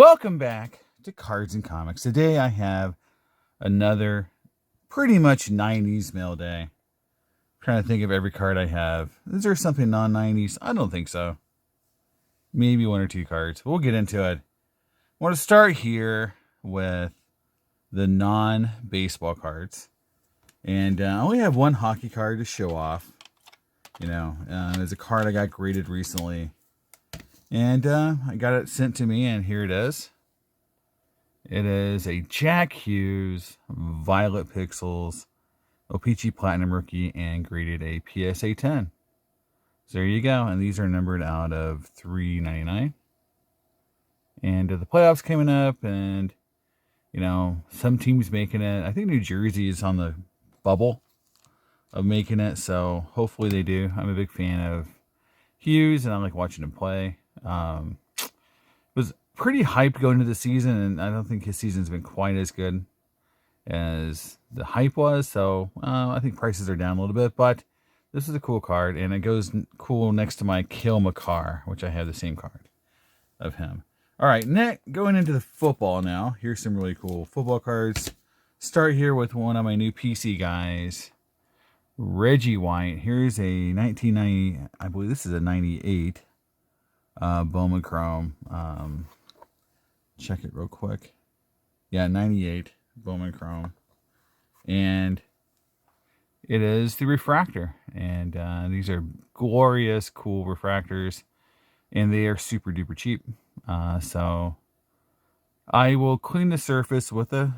Welcome back to Cards and Comics. Today I have another pretty much 90s mail day. I'm trying to think of every card I have. Is there something non-90s? I don't think so. Maybe one or two cards. We'll get into it. I want to start here with the non-baseball cards. And I only have one hockey card to show off. It's a card I got graded recently. And I got it sent to me, and here it is. It is a Jack Hughes Violet Pixels O-Pee-Chee Platinum Rookie and graded a PSA 10. So there you go. And these are numbered out of $3.99. And the playoffs coming up, and some teams making it. I think New Jersey is on the bubble of making it, so hopefully they do. I'm a big fan of Hughes, and I like watching him play. Was pretty hyped going into the season, and I don't think his season's been quite as good as the hype was. So I think prices are down a little bit, but this is a cool card, and it goes cool next to my Cale Makar, which I have the same card of him. All right, going into the football now. Here's some really cool football cards. Start here with one of my new PC guys, Reggie White. Here's a 1990, I believe this is a 98 Bowman Chrome. Check it real quick. Yeah, 98 Bowman Chrome. And it is the refractor. And these are glorious, cool refractors. And they are super duper cheap. So I will clean the surface with a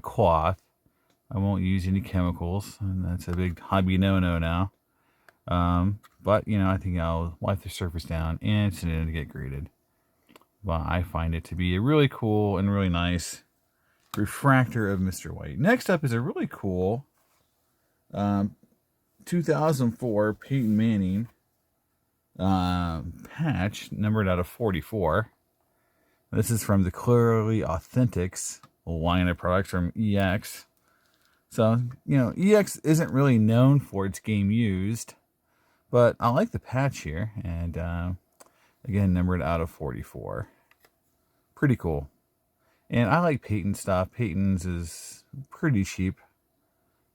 cloth. I won't use any chemicals, and that's a big hobby no-no now. But I think I'll wipe the surface down and send it in to get graded. But I find it to be a really cool and really nice refractor of Mr. White. Next up is a really cool 2004 Peyton Manning patch, numbered out of 44. This is from the Clearly Authentics line of products from EX. So, EX isn't really known for its game used, but I like the patch here. And again, numbered out of 44. Pretty cool. And I like Peyton stuff. Peyton's is pretty cheap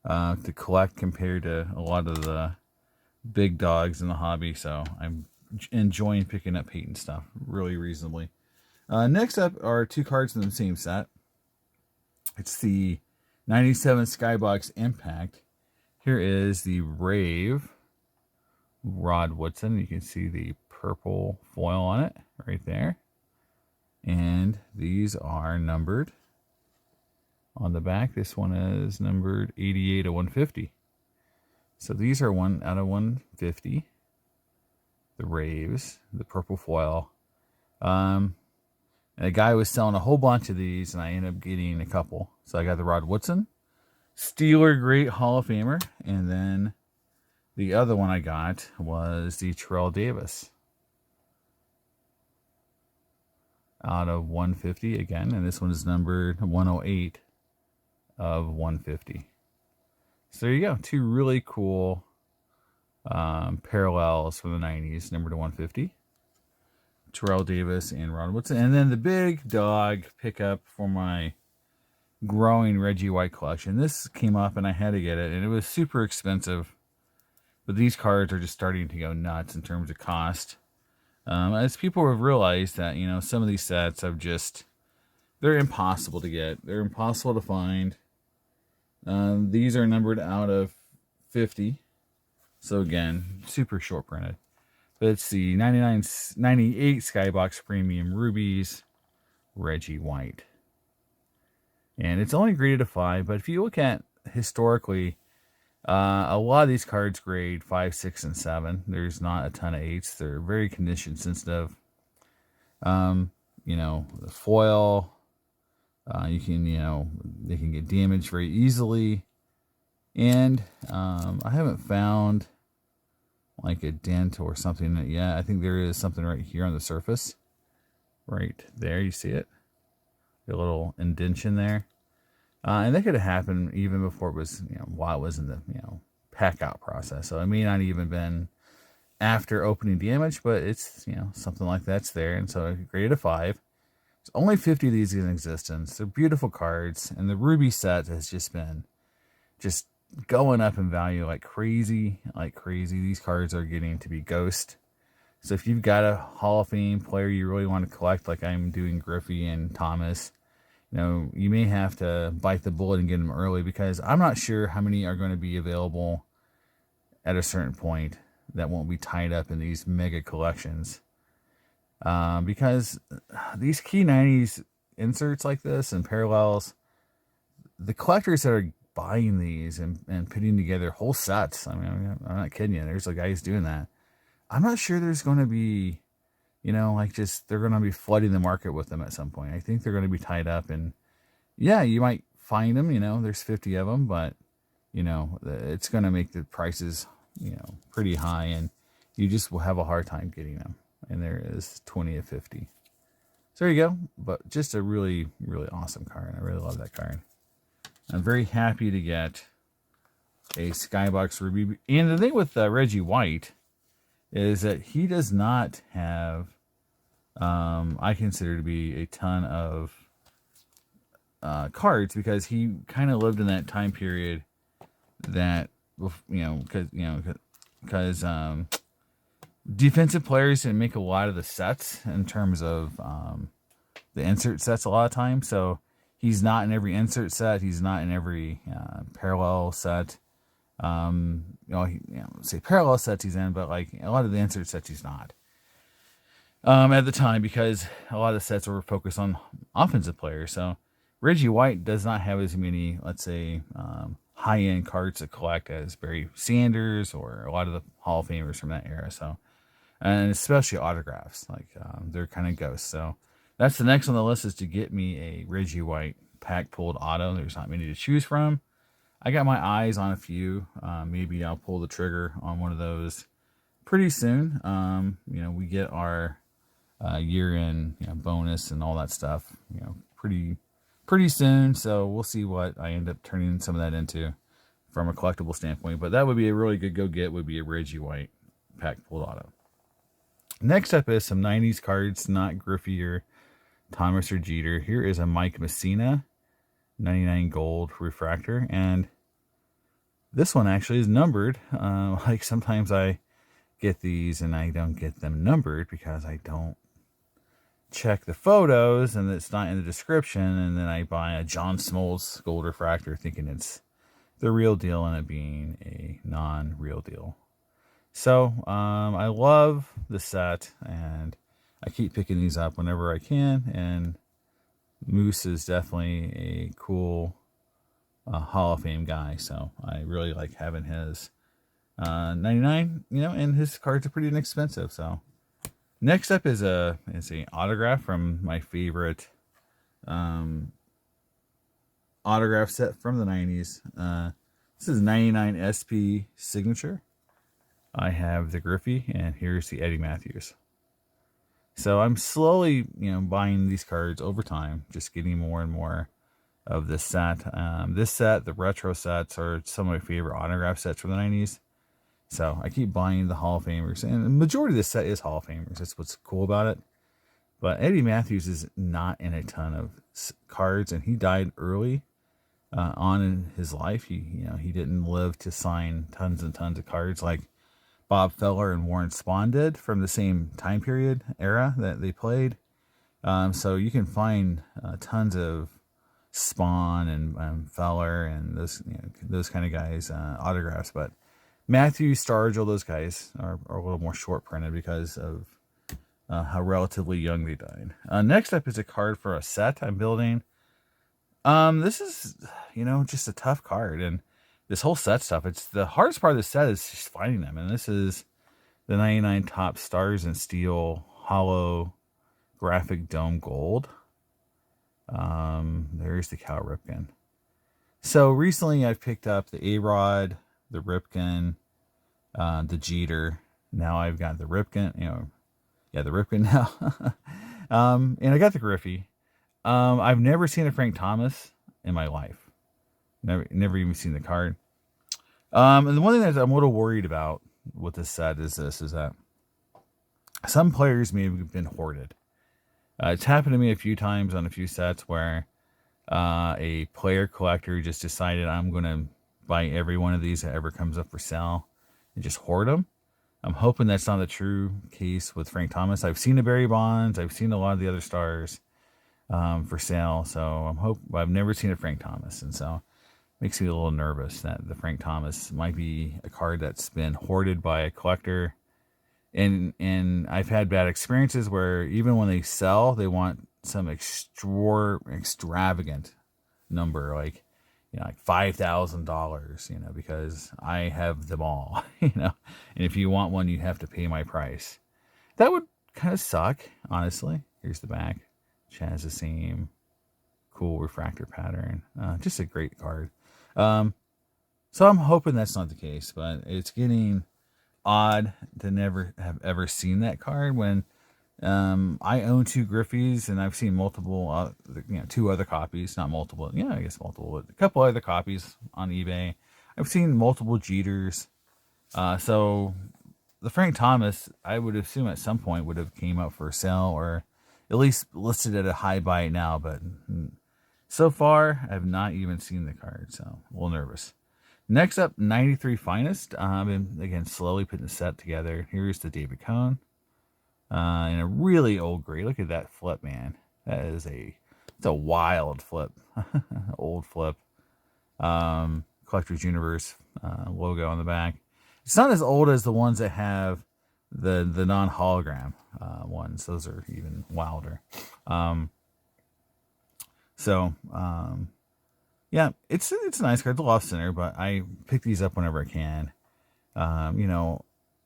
to collect compared to a lot of the big dogs in the hobby. So I'm enjoying picking up Peyton stuff really reasonably. Next up are two cards in the same set. It's the 97 Skybox Impact. Here is the Rave Rod Woodson. You can see the purple foil on it right there. And these are numbered on the back. This one is numbered 88 of 150. So these are 1 out of 150. The Raves, the purple foil. And a guy was selling a whole bunch of these, and I ended up getting a couple. So I got the Rod Woodson, Steeler Great Hall of Famer, and then the other one I got was the Terrell Davis out of 150 again, and this one is numbered 108 of 150. So there you go, two really cool parallels from the 90s, numbered to 150. Terrell Davis and Rod Woodson. And then the big dog pickup for my growing Reggie White collection. This came up and I had to get it, and it was super expensive. But these cards are just starting to go nuts in terms of cost. As people have realized that, some of these sets they're impossible to get. They're impossible to find. These are numbered out of 50. So again, super short printed. But it's the 98 Skybox Premium Rubies Reggie White. And it's only graded a 5, but if you look at historically, a lot of these cards grade 5, 6, and 7. There's not a ton of 8s. They're very condition sensitive. The foil, they can get damaged very easily. And I haven't found like a dent or something in it yet. I think there is something right here on the surface. Right there, you see it? A little indentation there. And that could have happened even before it was, while it was in the, pack out process. So it may not even been after opening damage, but it's, something like that's there. And so I graded a 5. There's only 50 of these in existence. They're beautiful cards, and the Ruby set has just been just going up in value like crazy, like crazy. These cards are getting to be ghost. So if you've got a Hall of Fame player you really want to collect, like I'm doing Griffey and Thomas, you may have to bite the bullet and get them early, because I'm not sure how many are going to be available at a certain point that won't be tied up in these mega collections. Because these key 90s inserts like this and parallels, the collectors that are buying these and putting together whole sets, I mean, I'm not kidding you, there's guys doing that. I'm not sure there's going to be, they're going to be flooding the market with them at some point. I think they're going to be tied up, and yeah, you might find them, there's 50 of them, but, it's going to make the prices, pretty high, and you just will have a hard time getting them. And there is 20 of 50. So there you go. But just a really, really awesome card. I really love that card. I'm very happy to get a Skybox Ruby. And the thing with Reggie White is that he does not have, I consider to be a ton of cards, because he kind of lived in that time period that, because defensive players didn't make a lot of the sets in terms of the insert sets a lot of times. So he's not in every insert set. He's not in every parallel set. Say parallel sets he's in, but like a lot of the insert sets he's not. At the time, because a lot of the sets were focused on offensive players. So Reggie White does not have as many, let's say, high-end cards to collect as Barry Sanders or a lot of the Hall of Famers from that era. So, and especially autographs, like they're kind of ghosts. So that's the next on the list, is to get me a Reggie White pack pulled auto. There's not many to choose from. I got my eyes on a few. Maybe I'll pull the trigger on one of those pretty soon. We get our year-end bonus and all that stuff, pretty soon. So we'll see what I end up turning some of that into from a collectible standpoint. But that would be a really good go-get, would be a Reggie White pack pulled auto. Next up is some 90s cards, not Griffey or Thomas or Jeter. Here is a Mike Messina 99 gold refractor, and this one actually is numbered. Like sometimes I get these and I don't get them numbered because I don't check the photos and it's not in the description, and then I buy a John Smoltz gold refractor thinking it's the real deal and it being a non-real deal. So I love the set, and I keep picking these up whenever I can, and Moose is definitely a cool Hall of Fame guy, so I really like having his 99, and his cards are pretty inexpensive. So next up is a autograph from my favorite autograph set from the 90s. This is 99 SP Signature. I have the Griffey, and here's the Eddie Matthews. So I'm slowly, buying these cards over time, just getting more and more of this set. This set, the retro sets, are some of my favorite autograph sets from the 90s. So I keep buying the Hall of Famers, and the majority of this set is Hall of Famers. That's what's cool about it. But Eddie Matthews is not in a ton of cards, and he died early on in his life. He didn't live to sign tons and tons of cards like Bob Feller and Warren Spahn did from the same time period era that they played. So you can find tons of Spahn and Feller and those kind of guys autographs, but Matthews, Stargell, those guys are a little more short printed because of how relatively young they died. Next up is a card for a set I'm building. This is just a tough card, and this whole set stuff, it's the hardest part of the set is just finding them. And this is the 99 Top Stars and Steel Hollow Graphic Dome Gold. There's the Cal Ripken. So recently I've picked up the A-Rod, the Ripken, the Jeter. Now I've got the Ripken, the Ripken now. And I got the Griffey. I've never seen a Frank Thomas in my life. Never even seen the card. And the one thing that I'm a little worried about with this set is this: is that some players may have been hoarded. It's happened to me a few times on a few sets where a player collector just decided I'm going to buy every one of these that ever comes up for sale and just hoard them. I'm hoping that's not the true case with Frank Thomas. I've seen the Barry Bonds. I've seen a lot of the other stars for sale. So I've never seen a Frank Thomas. And so it makes me a little nervous that the Frank Thomas might be a card that's been hoarded by a collector. And I've had bad experiences where even when they sell, they want some extravagant number, like, like $5,000, because I have them all, and if you want one, you have to pay my price. That would kind of suck, honestly. Here's the back, which has the same cool refractor pattern. Just a great card. So I'm hoping that's not the case, but it's getting odd to never have ever seen that card when I own 2 Griffeys, and I've seen multiple, 2 other copies, not multiple, I guess multiple, but a couple other copies on eBay. I've seen multiple Jeters. So the Frank Thomas, I would assume at some point would have came up for sale or at least listed at a high buy now, but so far I've not even seen the card, so a little nervous. Next up, 93 Finest. I've been, again, slowly putting the set together. Here's the David Cohn. In a really old gray. Look at that flip, man. It's a wild flip. Old flip. Collector's Universe logo on the back. It's not as old as the ones that have the non-hologram ones. Those are even wilder. Yeah, it's a nice card. It's a loft center, but I pick these up whenever I can.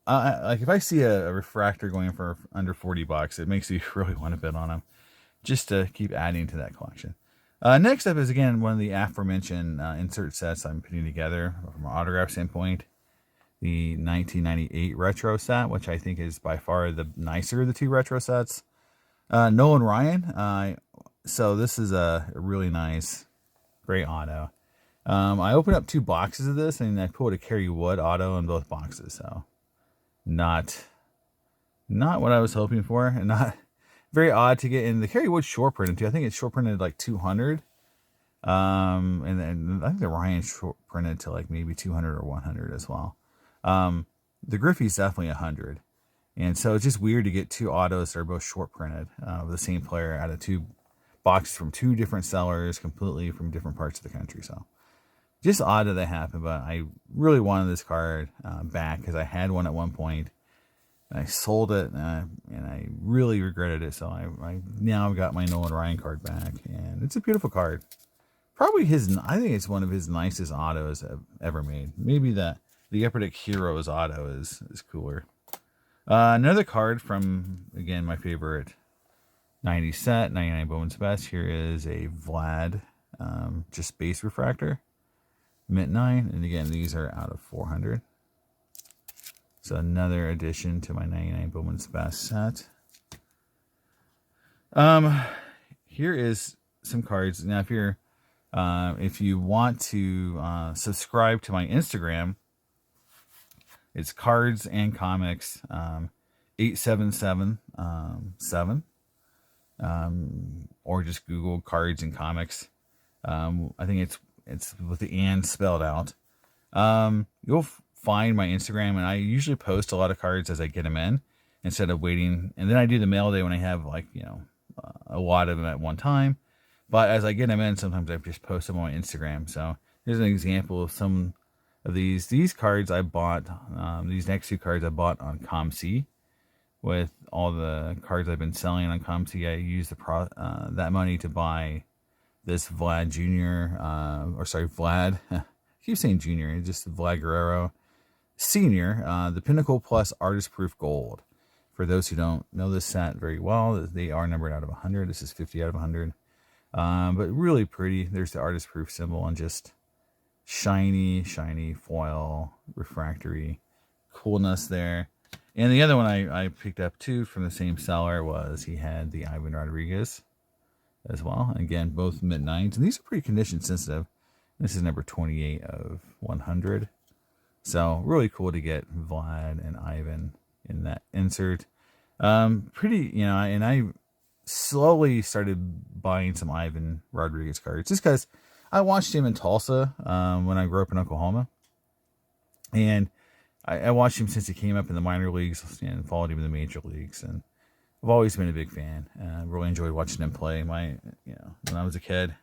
Like if I see a refractor going for under $40, it makes me really want to bid on them, just to keep adding to that collection. Next up is, again, one of the aforementioned insert sets I'm putting together from an autograph standpoint. The 1998 retro set, which I think is by far the nicer of the 2 retro sets. Nolan Ryan. So this is a really nice, great auto. I opened up 2 boxes of this, and I pulled a Kerry Wood auto in both boxes. So not what I was hoping for, and not very odd to get in. The Kerry Wood short printed too. I think it's short printed like 200. And then I think the Ryan short printed to like maybe 200 or 100 as well. The Griffey's definitely 100. And so it's just weird to get 2 autos that are both short printed with the same player out of 2 boxes from 2 different sellers, completely from different parts of the country. So just odd that happened, but I really wanted this card back because I had one at one point, and I sold it, and I really regretted it. So I now got my Nolan Ryan card back, and it's a beautiful card. Probably I think it's one of his nicest autos I've ever made. Maybe the Upper Deck Heroes auto is cooler. Another card from, again, my favorite 90 set, 99 Bowman's Best. Here is a Vlad, just base refractor. Mint 9, and again, these are out of 400. So another addition to my 99 Bowman's Best set. Here is some cards. Now, if you want to subscribe to my Instagram, it's Cards and Comics 8777, or just Google Cards and Comics. I think it's with the "and" spelled out. You'll find my Instagram, and I usually post a lot of cards as I get them in, instead of waiting. And then I do the mail day when I have a lot of them at one time. But as I get them in, sometimes I just post them on my Instagram. So here's an example of some of these cards I bought. These next 2 cards I bought on ComC. With all the cards I've been selling on ComC, I used that money to buy this Vlad Jr., Vlad, I keep saying Jr., it's just Vlad Guerrero Sr., the Pinnacle Plus Artist Proof Gold. For those who don't know this set very well, they are numbered out of 100. This is 50 out of 100. But really pretty. There's the Artist Proof symbol, and just shiny foil refractory coolness there. And the other one I picked up too from the same seller was he had the Ivan Rodriguez as well. Again, both mid-9s, and these are pretty condition sensitive. This is number 28 of 100. So really cool to get Vlad and Ivan in that insert. Pretty, and I slowly started buying some Ivan Rodriguez cards just because I watched him in Tulsa when I grew up in Oklahoma. And I watched him since he came up in the minor leagues and followed him in the major leagues. And I've always been a big fan. Really enjoyed watching him play. When I was a kid,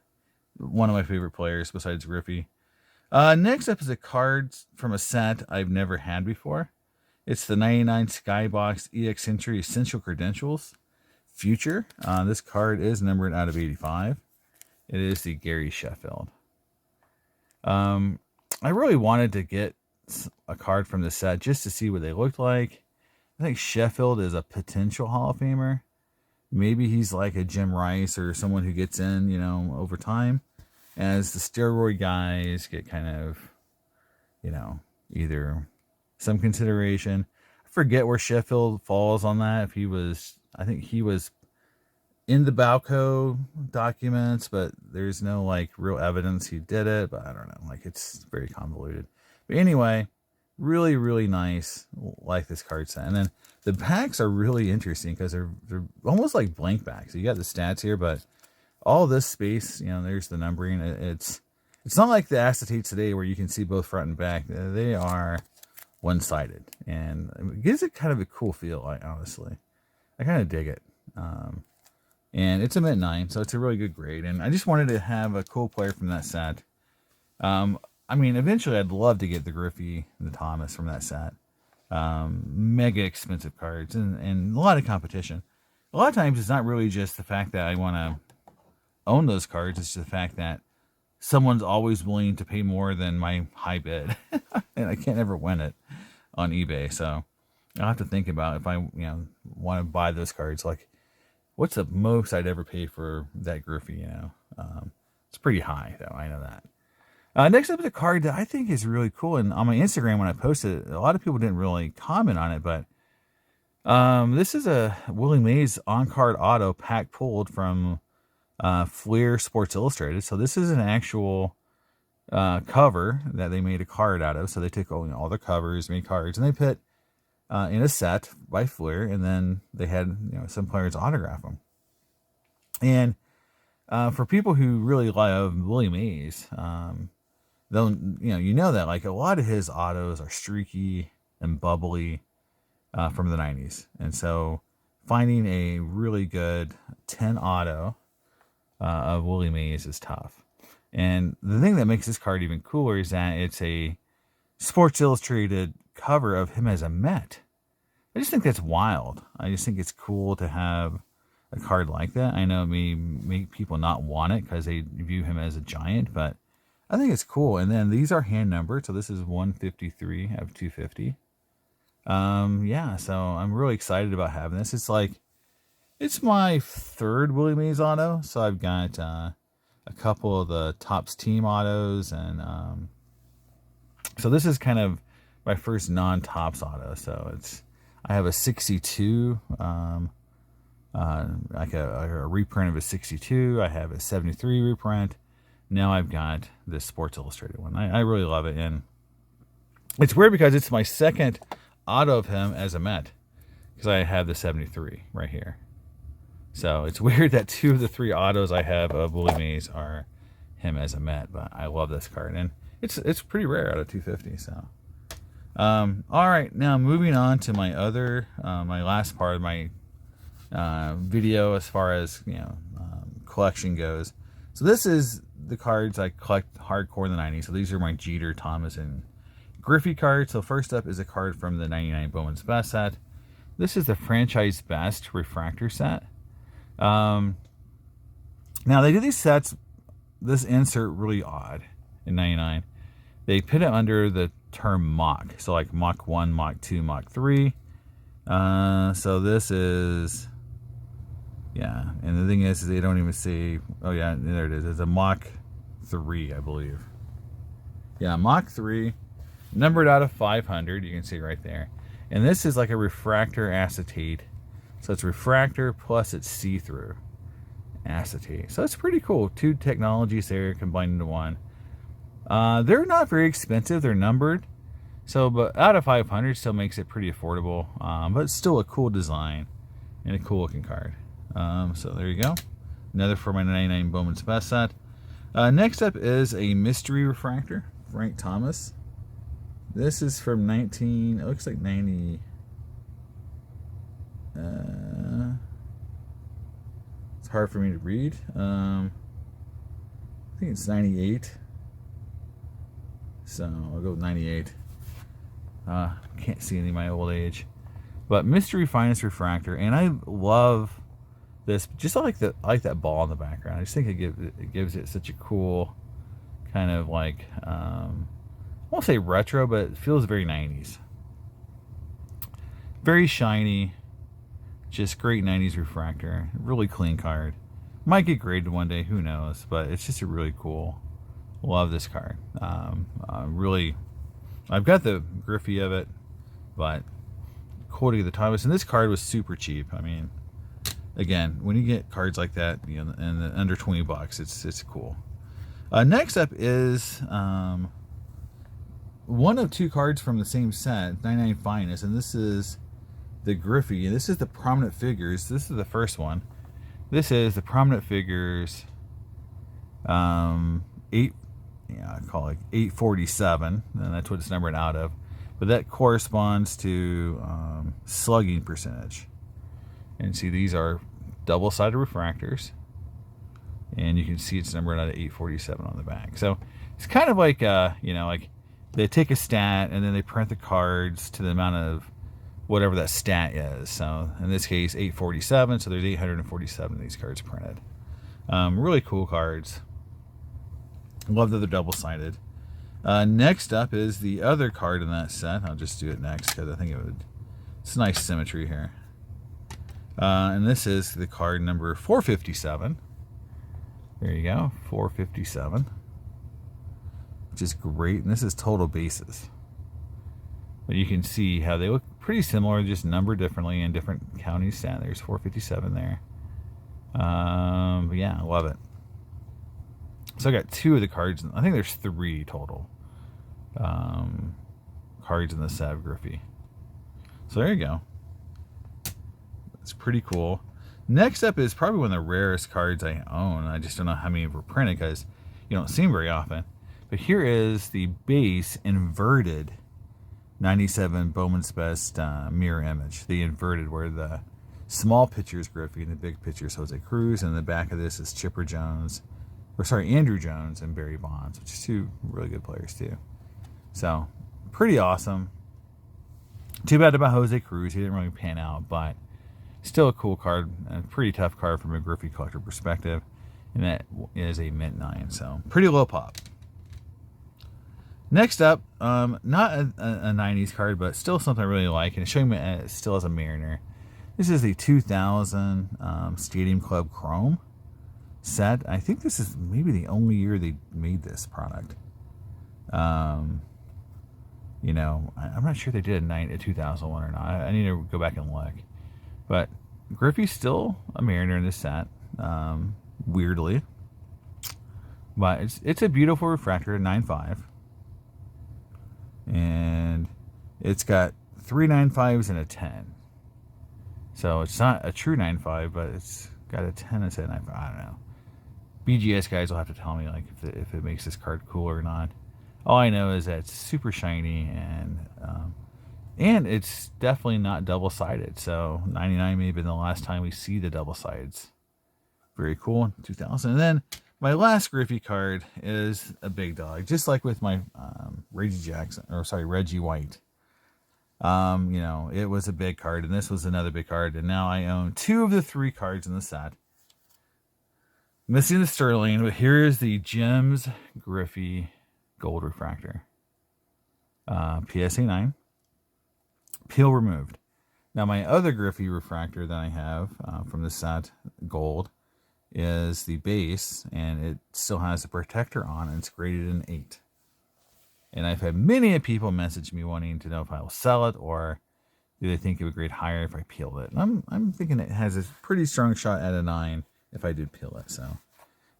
one of my favorite players besides Griffey. Next up is a card from a set I've never had before. It's the 99 Skybox EX Century Essential Credentials Future. This card is numbered out of 85. It is the Gary Sheffield. I really wanted to get a card from the set just to see what they looked like. I think Sheffield is a potential Hall of Famer. Maybe he's like a Jim Rice or someone who gets in, over time. As the steroid guys get kind of, either some consideration. I forget where Sheffield falls on that. I think he was in the Balco documents, but there's no like real evidence he did it. But I don't know. Like, it's very convoluted. But anyway, really, really nice. Like this card set. And then the packs are really interesting because they're almost like blank backs. So you got the stats here, but all this space, there's the numbering. It's not like the acetates today where you can see both front and back. They are one-sided, and it gives it kind of a cool feel. Honestly, I kind of dig it. And it's a Mint 9, so it's a really good grade. And I just wanted to have a cool player from that set. Eventually I'd love to get the Griffey and the Thomas from that set. Mega expensive cards and a lot of competition. A lot of times it's not really just the fact that I want to own those cards. It's just the fact that someone's always willing to pay more than my high bid. And I can't ever win it on eBay. So I'll have to think about if I, want to buy those cards. Like, what's the most I'd ever pay for that Griffey, It's pretty high, though. I know that. Next up is a card that I think is really cool. And on my Instagram, when I posted it, a lot of people didn't really comment on it. But this is a Willie Mays on-card auto pack pulled from Fleer Sports Illustrated. So this is an actual cover that they made a card out of. So they took all their covers, made cards, and they put in a set by Fleer, and then they had some players autograph them. And for people who really love Willie Mays, they'll that like a lot of his autos are streaky and bubbly from the 90s, and so finding a really good 10 auto of Willie Mays is tough. And the thing that makes this card even cooler is that it's a Sports Illustrated cover of him as a Met. I just think that's wild. I just think it's cool to have a card like that. I know it may make people not want it because they view him as a Giant, but I think it's cool. And then these are hand numbered, so this is 153 of 250. So I'm really excited about having this. It's my third Willie Mays auto, so I've got a couple of the Topps team autos, and so this is kind of my first non-Topps auto. So I have a 62, like a reprint of a 62. I have a 73 reprint. Now I've got this Sports Illustrated one. I really love it, and it's weird because it's my second auto of him as a Met, because I have the 73 right here. So it's weird that two of the three autos I have of Willie Mays are him as a Met, but I love this card, and it's pretty rare out of 250. So, all right, now moving on to my my last part of my video as far as collection goes. So this is the cards I collect hardcore in the 90s. So these are my Jeter, Thomas, and Griffey cards. So first up is a card from the 99 Bowman's Best set. This is the Franchise Best Refractor set. Now they do these sets, this insert really odd in 99. They put it under the term mock. So like Mach 1, Mach 2, Mach 3. So this is, yeah. And the thing is they don't even say, oh yeah, there it is. It's a Mach 3, I believe. Yeah, Mach 3, numbered out of 500. You can see right there. And this is like a refractor acetate. So it's refractor plus it's see-through acetate. So it's pretty cool. Two technologies there combined into one. They're not very expensive. They're numbered. So, but out of 500 still makes it pretty affordable, but it's still a cool design and a cool looking card. So there you go. Another for my 99 Bowman's Best set. Next up is a mystery refractor, Frank Thomas. This is from it looks like 90. It's hard for me to read. I think it's 98. So I'll go with 98. Can't see any of my old age. But mystery finest refractor, and I love this. Just I like that ball in the background. I just think it gives it such a cool kind of like I won't say retro, but it feels very 90s. Very shiny, just great 90s refractor. Really clean card. Might get graded one day, who knows? But it's just a really cool. Love this card. Really, I've got the Griffey of it, but cool to get the Thomas. And this card was super cheap. I mean, again, when you get cards like that, you know, and under $20, it's cool. Next up is one of two cards from the same set, 99 Finest, and this is the Griffey. And this is the Prominent Figures. This is the first one. This is the Prominent Figures. I call it 847, and that's what it's numbered out of. But that corresponds to slugging percentage. And see, these are double-sided refractors, and you can see it's numbered out of 847 on the back. So it's kind of like like they take a stat and then they print the cards to the amount of whatever that stat is. So in this case, 847. So there's 847 of these cards printed. Really cool cards. Love that they're double-sided. Next up is the other card in that set. I'll just do it next because I think it's a nice symmetry here. And this is the card number 457. There you go, 457. Which is great. And this is total bases. But you can see how they look pretty similar, just numbered differently in different counties. There's 457 there. But yeah, I love it. So I got two of the cards. I think there's three total cards in the set of Griffey. So there you go. It's pretty cool. Next up is probably one of the rarest cards I own. I just don't know how many were printed because you don't see them very often. But here is the base inverted 97 Bowman's Best mirror image. The inverted, where the small picture is Griffey and the big picture is Jose Cruz, and the back of this is Andrew Jones and Barry Bonds, which is two really good players too. So pretty awesome. Too bad about Jose Cruz. He didn't really pan out, but still a cool card, a pretty tough card from a Griffey collector perspective. And that is a mint 9, so pretty low pop. Next up, not a 90s card, but still something I really like, and it's showing me still as a Mariner. This is the 2000 Stadium Club Chrome set. I think this is maybe the only year they made this product. I'm not sure they did a 2001 or not. I need to go back and look. But Griffey's still a Mariner in this set, weirdly. But it's a beautiful refractor, 9.5. And it's got 3 9.5s and a 10. So it's not a true 9.5, but it's got a 10 instead of 9.5. I don't know. BGS guys will have to tell me like if it makes this card cool or not. All I know is that it's super shiny and it's definitely not double-sided. So 99 may have been the last time we see the double sides. Very cool. 2000. And then my last Griffey card is a big dog, just like with my Reggie White. It was a big card, and this was another big card, and now I own 2 of the 3 cards in the set. Missing the Sterling, but here is the Gems Griffey Gold Refractor. PSA 9. Peel removed. Now my other Griffey refractor that I have from the set, gold, is the base, and it still has the protector on, and it's graded an 8. And I've had many people message me wanting to know if I will sell it, or do they think it would grade higher if I peeled it. And I'm thinking it has a pretty strong shot at a 9 if I did peel it. So,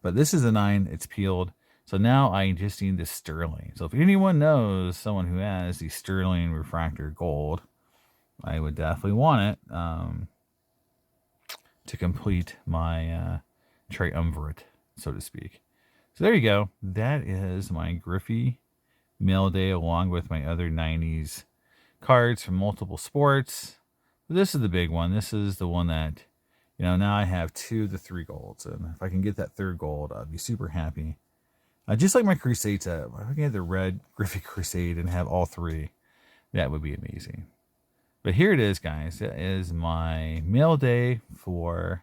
but this is a 9. It's peeled. So now I just need the sterling. So if anyone knows someone who has the sterling refractor gold, I would definitely want it to complete my triumvirate, so to speak. So there you go. That is my Griffey mail day along with my other 90s cards from multiple sports. But this is the big one. This is the one that, now I have 2 of the 3 golds. And if I can get that 3rd gold, I'll be super happy. Just like my Crusade set, if I can get the red Griffey Crusade and have all 3, that would be amazing. But here it is, guys. That is my mail day for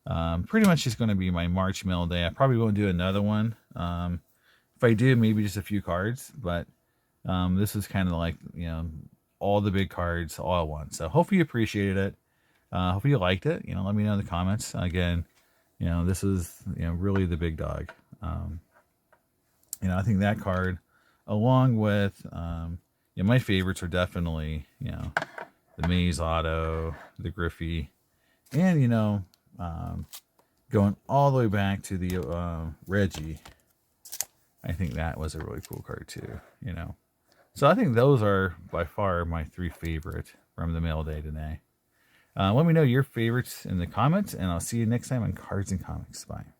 pretty much just going to be my March mail day. I probably won't do another one. If I do, maybe just a few cards. But this is kind of like, all the big cards all at once. So hopefully you appreciated it. Hopefully you liked it. Let me know in the comments. Again, this is, really the big dog. I think that card, along with, my favorites are definitely, the Maze Auto, the Griffey, and, going all the way back to the Reggie. I think that was a really cool card too, So I think those are by far my 3 favorite from the mail day today. Let me know your favorites in the comments, and I'll see you next time on Cards and Comics. Bye.